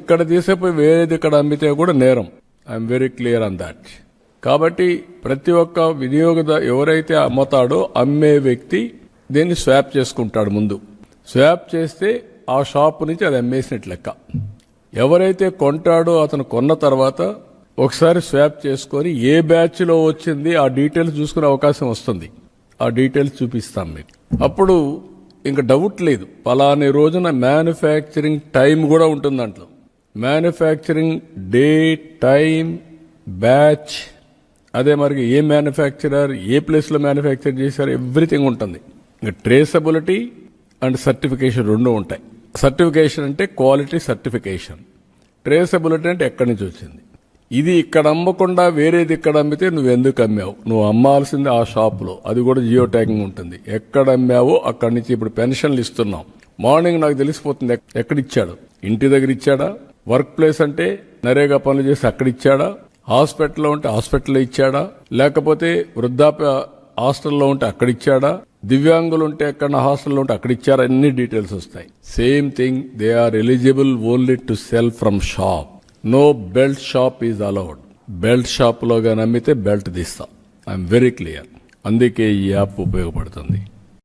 ఇక్కడ తీసేపోయి వేరేది ఇక్కడ అమ్మితే కూడా నేరం. I'm very clear on that. కాబట్టి ప్రతి ఒక్క వినియోగదారు ఎవరైతే అమ్ముతాడో అమ్మే వ్యక్తి దీన్ని స్వాప్ చేసుకుంటాడు. ముందు స్వాప్ చేస్తే ఆ షాప్ నుంచి అది అమ్మేసినట్లు లెక్క. ఎవరైతే కొంటాడో అతను కొన్న తర్వాత ఒకసారి స్వాప్ చేసుకొని ఏ బ్యాచ్ లో వచ్చింది ఆ డీటెయిల్స్ చూసుకునే అవకాశం వస్తుంది. ఆ డీటెయిల్స్ చూపిస్తాం మీకు. అప్పుడు ఇంకా డౌట్ లేదు. పలాని రోజున మ్యానుఫ్యాక్చరింగ్ టైం కూడా ఉంటుంది దాంట్లో. మ్యానుఫ్యాక్చరింగ్ డే, టైం, బ్యాచ్, అదే మరి ఏ మ్యానుఫ్యాక్చరర్, ఏ ప్లేస్ లో మ్యానుఫ్యాక్చర్ చేశారు, ఎవ్రీథింగ్ ఉంటుంది. ఇంకా ట్రేసబిలిటీ అండ్ సర్టిఫికేషన్ రెండు ఉంటాయి. సర్టిఫికేషన్ అంటే క్వాలిటీ సర్టిఫికేషన్, ట్రేసబిలిటీ అంటే ఎక్కడి నుంచి వచ్చింది. ఇది ఇక్కడ అమ్మకుండా వేరేది ఇక్కడ అమ్మితే నువ్వు ఎందుకు అమ్మావు, నువ్వు అమ్మాల్సింది ఆ షాప్లో, అది కూడా జియో ట్యాగింగ్ ఉంటుంది. ఎక్కడ అమ్మావో అక్కడి నుంచి. ఇప్పుడు పెన్షన్లు ఇస్తున్నాం, మార్నింగ్ నాకు తెలిసిపోతుంది ఎక్కడిచ్చాడు. ఇంటి దగ్గర ఇచ్చాడా, వర్క్ ప్లేస్ అంటే నరేగా పనులు చేసి అక్కడ ఇచ్చాడా, హాస్పిటల్లో ఉంటే హాస్పిటల్లో ఇచ్చాడా, లేకపోతే వృద్ధాప్య హాస్టల్లో ఉంటే అక్కడ ఇచ్చాడా, దివ్యాంగులు ఉంటే ఎక్కడ హాస్టల్లో ఉంటే అక్కడ ఇచ్చారా, అన్ని డీటెయిల్స్ వస్తాయి. Same thing, they are eligible only to sell from shop. No belt shop is allowed. Belt shop లో గాని అమ్మితే బెల్ట్ తీస్తాం. I'm very clear. అందుకే ఈ యాప్ ఉపయోగపడుతుంది.